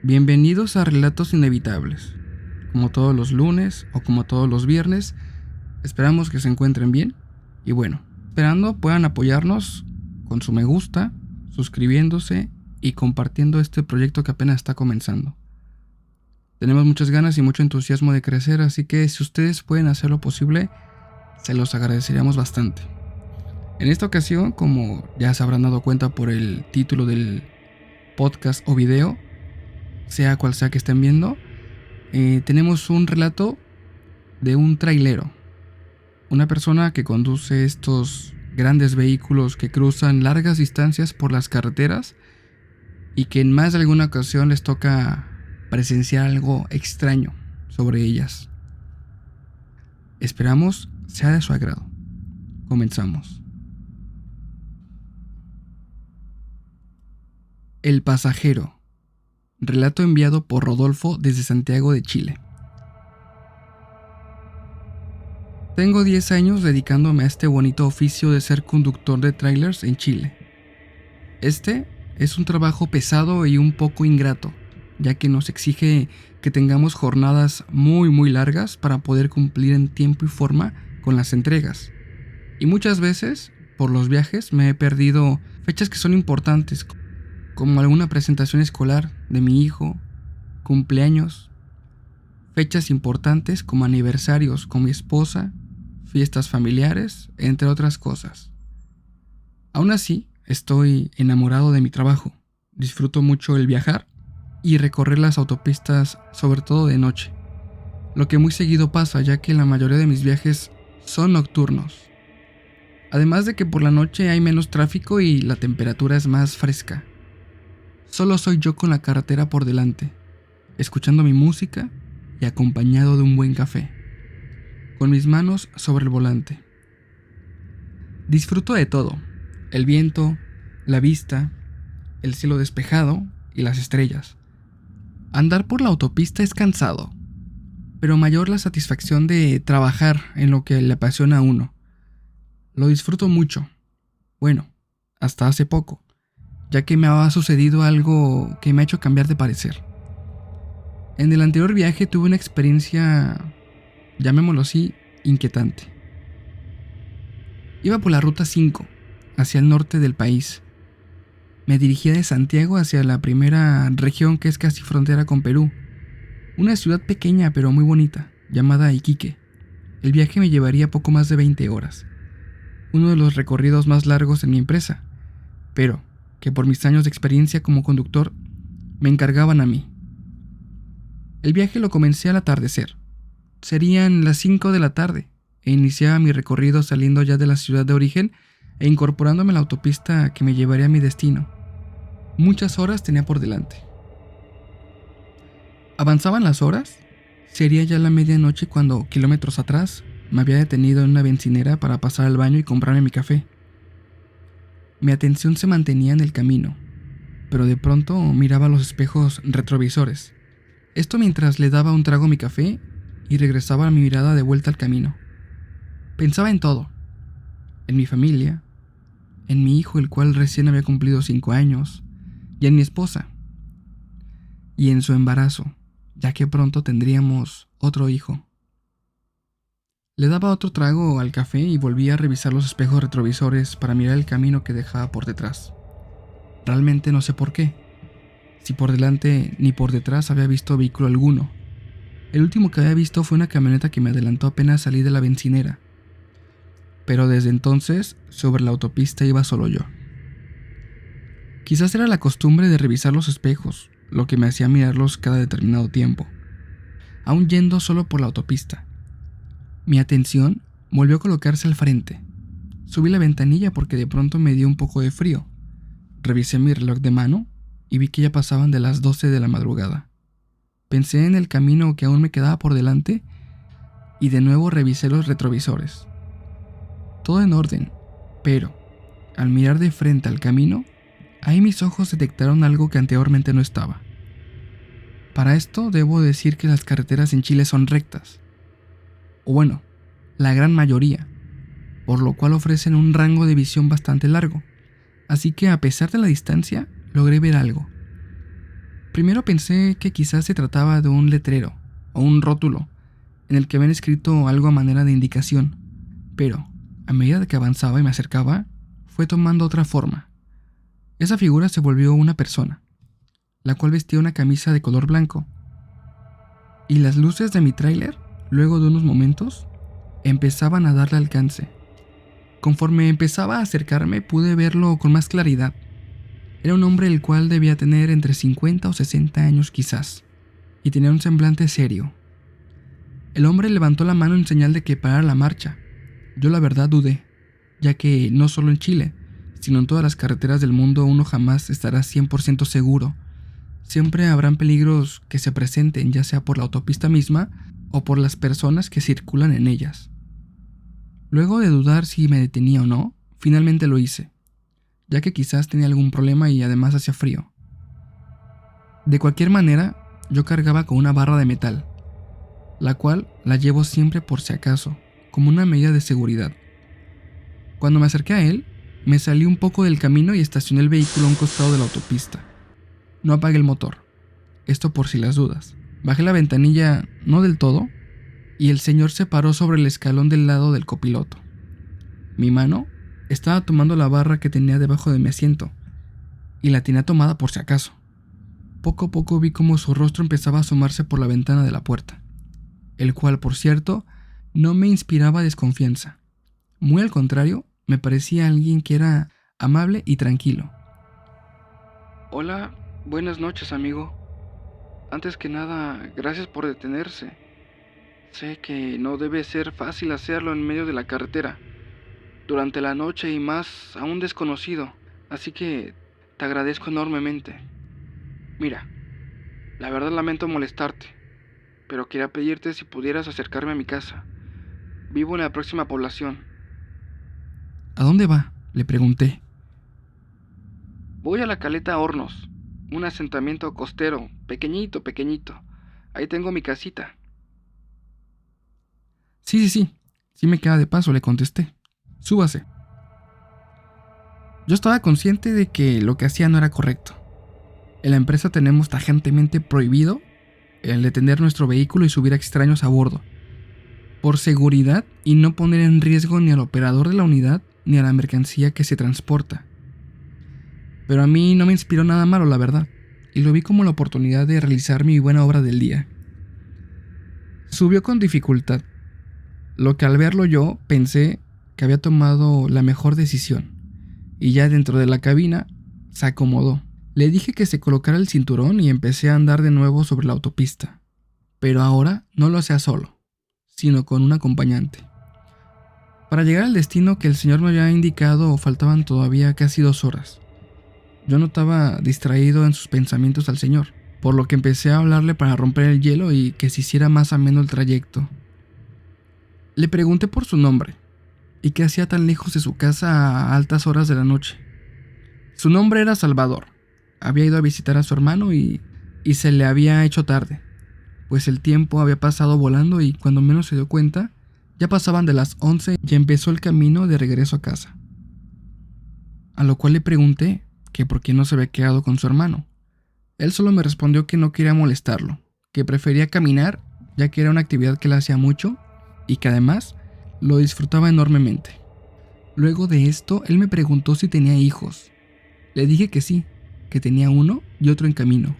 Bienvenidos a Relatos Inevitables. Como todos los lunes o como todos los viernes, esperamos que se encuentren bien y bueno, esperando puedan apoyarnos con su me gusta, suscribiéndose y compartiendo este proyecto que apenas está comenzando. Tenemos muchas ganas y mucho entusiasmo de crecer, así que si ustedes pueden hacer lo posible, se los agradeceríamos bastante. En esta ocasión, como ya se habrán dado cuenta por el título del podcast o video, sea cual sea que estén viendo, tenemos un relato de un trailero, una persona que conduce estos grandes vehículos que cruzan largas distancias por las carreteras y que en más de alguna ocasión les toca presenciar algo extraño sobre ellas. Esperamos sea de su agrado. Comenzamos. El pasajero. Relato enviado por Rodolfo desde Santiago de Chile. Tengo 10 años dedicándome a este bonito oficio de ser conductor de trailers en Chile. Este es un trabajo pesado y un poco ingrato, ya que nos exige que tengamos jornadas muy largas para poder cumplir en tiempo y forma con las entregas. Y muchas veces, por los viajes, me he perdido fechas que son importantes, como alguna presentación escolar de mi hijo, cumpleaños, fechas importantes como aniversarios con mi esposa, fiestas familiares, entre otras cosas. Aún así, estoy enamorado de mi trabajo. Disfruto mucho el viajar y recorrer las autopistas, sobre todo de noche, lo que muy seguido pasa ya que la mayoría de mis viajes son nocturnos. Además de que por la noche hay menos tráfico y la temperatura es más fresca. Solo soy yo con la carretera por delante, escuchando mi música y acompañado de un buen café, con mis manos sobre el volante. Disfruto de todo, el viento, la vista, el cielo despejado y las estrellas. Andar por la autopista es cansado, pero mayor la satisfacción de trabajar en lo que le apasiona a uno. Lo disfruto mucho. Bueno, hasta hace poco, ya que me ha sucedido algo que me ha hecho cambiar de parecer. En el anterior viaje tuve una experiencia, llamémoslo así, inquietante. Iba por la ruta 5, hacia el norte del país. Me dirigía de Santiago hacia la primera región que es casi frontera con Perú. Una ciudad pequeña pero muy bonita, llamada Iquique. El viaje me llevaría poco más de 20 horas. Uno de los recorridos más largos en mi empresa, pero que por mis años de experiencia como conductor me encargaban a mí. El viaje lo comencé al atardecer. Serían las 5 de la tarde e iniciaba mi recorrido saliendo ya de la ciudad de origen e incorporándome a la autopista que me llevaría a mi destino. Muchas horas tenía por delante. Avanzaban las horas, sería ya la medianoche cuando, kilómetros atrás, me había detenido en una bencinera para pasar al baño y comprarme mi café. Mi atención se mantenía en el camino, pero de pronto miraba los espejos retrovisores. Esto mientras le daba un trago a mi café y regresaba mi mirada de vuelta al camino. Pensaba en todo, en mi familia, en mi hijo el cual recién había cumplido 5 años, y en mi esposa, y en su embarazo, ya que pronto tendríamos otro hijo. Le daba otro trago al café y volvía a revisar los espejos retrovisores para mirar el camino que dejaba por detrás. Realmente no sé por qué. Si por delante ni por detrás había visto vehículo alguno. El último que había visto fue una camioneta que me adelantó apenas salí de la bencinera. Pero desde entonces, sobre la autopista iba solo yo. Quizás era la costumbre de revisar los espejos, lo que me hacía mirarlos cada determinado tiempo, aún yendo solo por la autopista. Mi atención volvió a colocarse al frente. Subí la ventanilla porque de pronto me dio un poco de frío. Revisé mi reloj de mano y vi que ya pasaban de las 12 de la madrugada. Pensé en el camino que aún me quedaba por delante y de nuevo revisé los retrovisores. Todo en orden, pero al mirar de frente al camino, ahí mis ojos detectaron algo que anteriormente no estaba. Para esto debo decir que las carreteras en Chile son rectas. O bueno, la gran mayoría, por lo cual ofrecen un rango de visión bastante largo, así que a pesar de la distancia, logré ver algo. Primero pensé que quizás se trataba de un letrero o un rótulo en el que habían escrito algo a manera de indicación, pero a medida que avanzaba y me acercaba, fue tomando otra forma. Esa figura se volvió una persona, la cual vestía una camisa de color blanco, y las luces de mi tráiler, luego de unos momentos, empezaban a darle alcance. Conforme empezaba a acercarme, pude verlo con más claridad. Era un hombre el cual debía tener entre 50 o 60 años quizás, y tenía un semblante serio. El hombre levantó la mano en señal de que parara la marcha. Yo la verdad dudé, ya que no solo en Chile, sino en todas las carreteras del mundo uno jamás estará 100% seguro. Siempre habrán peligros que se presenten, ya sea por la autopista misma o por las personas que circulan en ellas. Luego de dudar si me detenía o no, finalmente lo hice, ya que quizás tenía algún problema y además hacía frío. De cualquier manera, yo cargaba con una barra de metal, la cual la llevo siempre por si acaso, como una medida de seguridad. Cuando me acerqué a él, me salí un poco del camino y estacioné el vehículo a un costado de la autopista. No apagué el motor, esto por si las dudas. Bajé la ventanilla, no del todo, y el señor se paró sobre el escalón del lado del copiloto. Mi mano estaba tomando la barra que tenía debajo de mi asiento, y la tenía tomada por si acaso. Poco a poco vi cómo su rostro empezaba a asomarse por la ventana de la puerta, el cual, por cierto, no me inspiraba desconfianza. Muy al contrario, me parecía alguien que era amable y tranquilo. Hola, buenas noches, amigo. Antes que nada, gracias por detenerse. Sé que no debe ser fácil hacerlo en medio de la carretera, durante la noche y más a un desconocido, así que te agradezco enormemente. Mira, la verdad lamento molestarte, pero quería pedirte si pudieras acercarme a mi casa. Vivo en la próxima población. ¿A dónde va?, le pregunté. Voy a la Caleta Hornos, un asentamiento costero, pequeñito. Ahí tengo mi casita. Sí me queda de paso, le contesté. Súbase. Yo estaba consciente de que lo que hacía no era correcto. En la empresa tenemos tajantemente prohibido el detener nuestro vehículo y subir a extraños a bordo, por seguridad y no poner en riesgo ni al operador de la unidad ni a la mercancía que se transporta. Pero a mí no me inspiró nada malo, la verdad, y lo vi como la oportunidad de realizar mi buena obra del día. Subió con dificultad, lo que al verlo yo pensé que había tomado la mejor decisión, y ya dentro de la cabina se acomodó. Le dije que se colocara el cinturón y empecé a andar de nuevo sobre la autopista, pero ahora no lo hacía solo, sino con un acompañante. Para llegar al destino que el señor me había indicado faltaban todavía casi 2 horas. Yo notaba distraído en sus pensamientos al señor, por lo que empecé a hablarle para romper el hielo y que se hiciera más ameno el trayecto. Le pregunté por su nombre y qué hacía tan lejos de su casa a altas horas de la noche. Su nombre era Salvador. Había ido a visitar a su hermano y se le había hecho tarde, pues el tiempo había pasado volando y cuando menos se dio cuenta, ya pasaban de las 11 y empezó el camino de regreso a casa. A lo cual le pregunté que por qué no se había quedado con su hermano. Él solo me respondió que no quería molestarlo, que prefería caminar, ya que era una actividad que le hacía mucho y que además lo disfrutaba enormemente. Luego de esto, él me preguntó si tenía hijos. Le dije que sí, que tenía uno y otro en camino,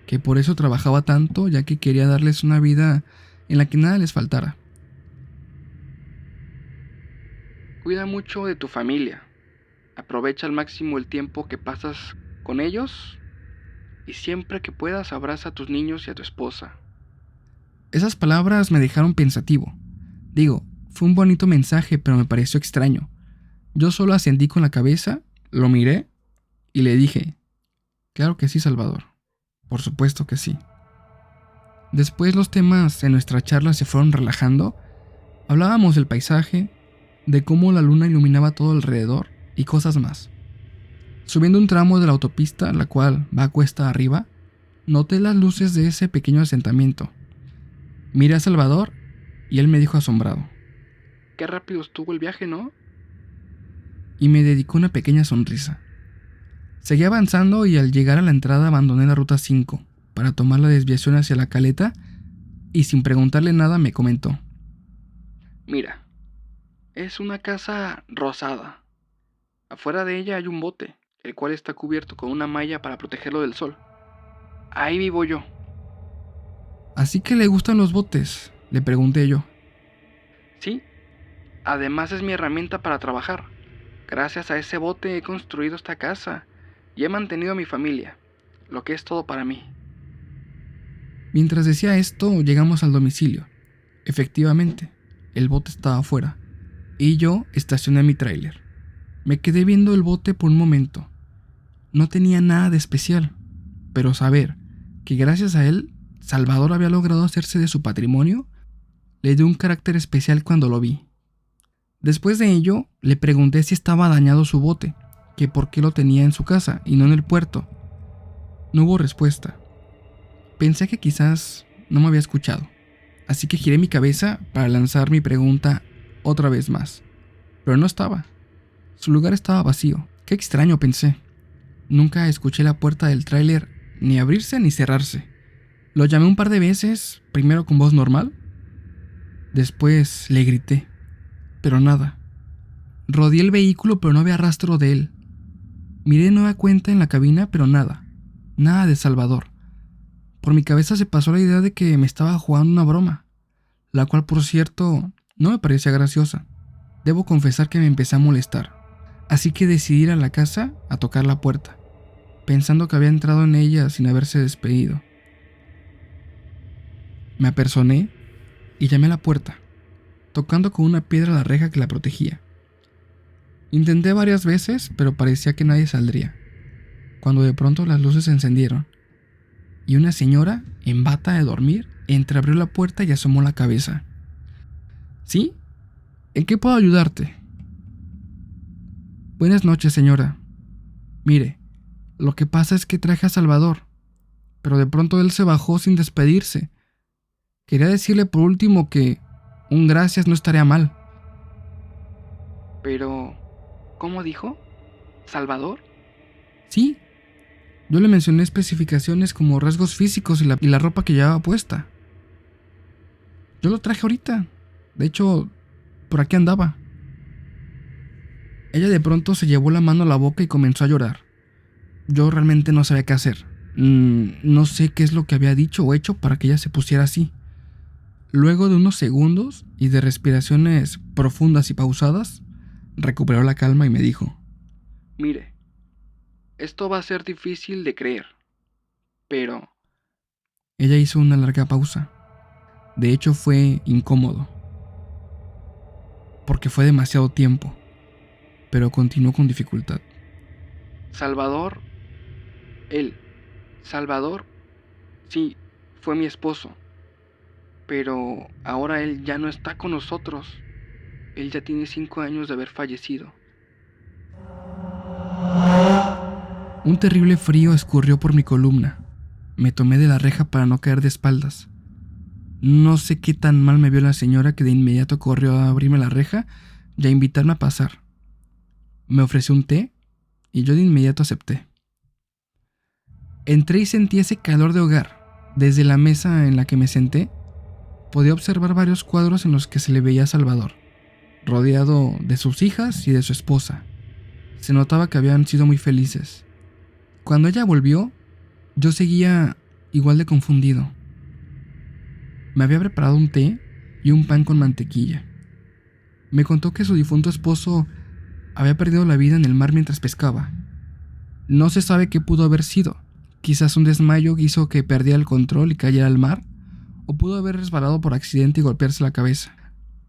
que por eso trabajaba tanto, ya que quería darles una vida en la que nada les faltara. Cuida mucho de tu familia. Aprovecha al máximo el tiempo que pasas con ellos y siempre que puedas abraza a tus niños y a tu esposa. Esas palabras me dejaron pensativo. Digo, fue un bonito mensaje, pero me pareció extraño. Yo solo asentí con la cabeza, lo miré y le dije: claro que sí, Salvador. Por supuesto que sí. Después los temas en nuestra charla se fueron relajando. Hablábamos del paisaje, de cómo la luna iluminaba todo alrededor y cosas más. Subiendo un tramo de la autopista, la cual va cuesta arriba, noté las luces de ese pequeño asentamiento. Miré a Salvador y él me dijo asombrado: qué rápido estuvo el viaje, ¿no? Y me dedicó una pequeña sonrisa. Seguí avanzando y al llegar a la entrada abandoné la ruta 5, para tomar la desviación hacia la caleta y sin preguntarle nada me comentó: Mira, es una casa rosada. Afuera de ella hay un bote, el cual está cubierto con una malla para protegerlo del sol. Ahí vivo yo. ¿Así que le gustan los botes?, le pregunté yo. Sí, además es mi herramienta para trabajar. Gracias a ese bote he construido esta casa y he mantenido a mi familia, lo que es todo para mí. Mientras decía esto, llegamos al domicilio. Efectivamente, el bote estaba afuera y yo estacioné mi tráiler. Me quedé viendo el bote por un momento. No tenía nada de especial, pero saber que gracias a él Salvador había logrado hacerse de su patrimonio le dio un carácter especial cuando lo vi. Después de ello, le pregunté si estaba dañado su bote, que por qué lo tenía en su casa y no en el puerto. No hubo respuesta. Pensé que quizás no me había escuchado, así que giré mi cabeza para lanzar mi pregunta otra vez más. Pero no estaba. Su lugar estaba vacío. Qué extraño, pensé. Nunca escuché la puerta del tráiler ni abrirse ni cerrarse. Lo llamé un par de veces, primero con voz normal. Después le grité, pero nada. Rodeé el vehículo, pero no había rastro de él. Miré de nueva cuenta en la cabina, pero nada. Nada de Salvador. Por mi cabeza se pasó la idea de que me estaba jugando una broma, la cual, por cierto, no me parecía graciosa. Debo confesar que me empecé a molestar. Así que decidí ir a la casa a tocar la puerta, pensando que había entrado en ella sin haberse despedido. Me apersoné y llamé a la puerta, tocando con una piedra la reja que la protegía. Intenté varias veces, pero parecía que nadie saldría, cuando de pronto las luces se encendieron y una señora, en bata de dormir, entreabrió la puerta y asomó la cabeza. ¿Sí? ¿En qué puedo ayudarte? Buenas noches, señora. Mire, lo que pasa es que traje a Salvador, pero de pronto él se bajó sin despedirse. Quería decirle por último que un gracias no estaría mal. Pero, ¿cómo dijo? ¿Salvador? Sí, yo le mencioné especificaciones como rasgos físicos y la ropa que llevaba puesta. Yo lo traje ahorita. De hecho, por aquí andaba. Ella de pronto se llevó la mano a la boca y comenzó a llorar. Yo realmente no sabía qué hacer. No sé qué es lo que había dicho o hecho para que ella se pusiera así. Luego de unos segundos y de respiraciones profundas y pausadas, recuperó la calma y me dijo: Mire, esto va a ser difícil de creer, pero... Ella hizo una larga pausa. De hecho, fue incómodo, porque fue demasiado tiempo, pero continuó con dificultad. Salvador, Salvador, sí, fue mi esposo, pero ahora él ya no está con nosotros. Él ya tiene 5 años de haber fallecido. Un terrible frío escurrió por mi columna. Me tomé de la reja para no caer de espaldas. No sé qué tan mal me vio la señora que de inmediato corrió a abrirme la reja y a invitarme a pasar. Me ofreció un té y yo de inmediato acepté. Entré y sentí ese calor de hogar. Desde la mesa en la que me senté, podía observar varios cuadros en los que se le veía a Salvador, rodeado de sus hijas y de su esposa. Se notaba que habían sido muy felices. Cuando ella volvió, yo seguía igual de confundido. Me había preparado un té y un pan con mantequilla. Me contó que su difunto esposo había perdido la vida en el mar mientras pescaba. No se sabe qué pudo haber sido. Quizás un desmayo hizo que perdiera el control y cayera al mar, o pudo haber resbalado por accidente y golpearse la cabeza.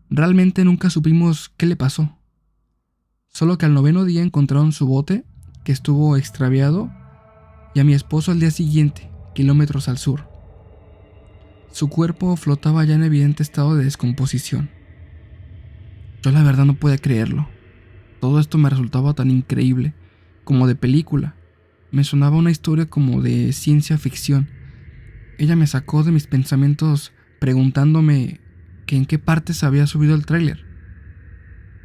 Realmente nunca supimos qué le pasó. Solo que al 9º día encontraron su bote, que estuvo extraviado, y a mi esposo al día siguiente, kilómetros al sur. Su cuerpo flotaba ya en evidente estado de descomposición. Yo la verdad no podía creerlo. Todo esto me resultaba tan increíble, como de película. Me sonaba una historia como de ciencia ficción. Ella me sacó de mis pensamientos preguntándome que en qué partes había subido el tráiler.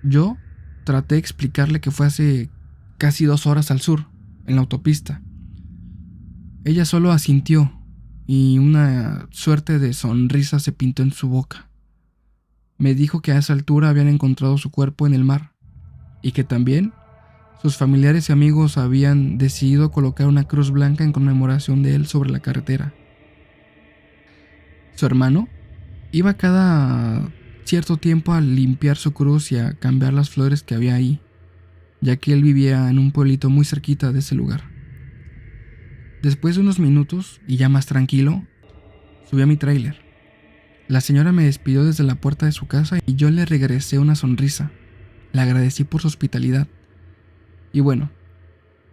Yo traté de explicarle que fue hace casi 2 horas al sur, en la autopista. Ella solo asintió y una suerte de sonrisa se pintó en su boca. Me dijo que a esa altura habían encontrado su cuerpo en el mar y que también sus familiares y amigos habían decidido colocar una cruz blanca en conmemoración de él sobre la carretera. Su hermano iba cada cierto tiempo a limpiar su cruz y a cambiar las flores que había ahí, ya que él vivía en un pueblito muy cerquita de ese lugar. Después de unos minutos, y ya más tranquilo, subí a mi tráiler. La señora me despidió desde la puerta de su casa y yo le regresé una sonrisa. Le agradecí por su hospitalidad. Y bueno,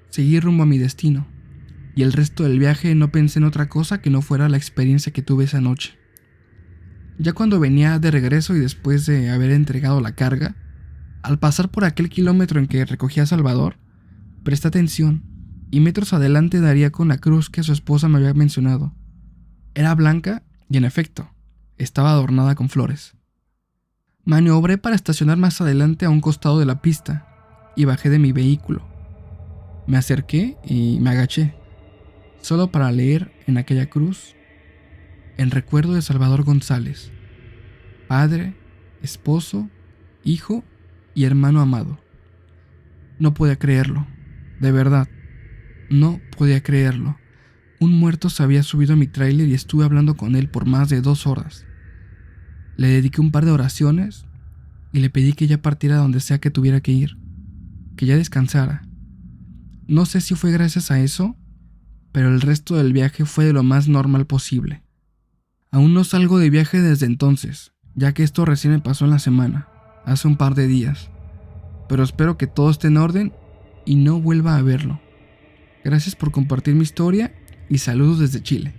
seguí rumbo a mi destino, y el resto del viaje no pensé en otra cosa que no fuera la experiencia que tuve esa noche. Ya cuando venía de regreso y después de haber entregado la carga, al pasar por aquel kilómetro en que recogía a Salvador, presté atención y metros adelante daría con la cruz que su esposa me había mencionado. Era blanca y, en efecto, estaba adornada con flores. Maniobré para estacionar más adelante a un costado de la pista y bajé de mi vehículo. Me acerqué y me agaché, solo para leer en aquella cruz: en recuerdo de Salvador González, padre, esposo, hijo y hermano amado. No podía creerlo, de verdad, no podía creerlo. Un muerto se había subido a mi tráiler y estuve hablando con él por más de 2 horas. Le dediqué un par de oraciones y le pedí que ya partiera donde sea que tuviera que ir, que ya descansara. No sé si fue gracias a eso, pero el resto del viaje fue de lo más normal posible. Aún no salgo de viaje desde entonces, ya que esto recién me pasó en la semana, hace un par de días, pero espero que todo esté en orden y no vuelva a verlo. Gracias por compartir mi historia y saludos desde Chile.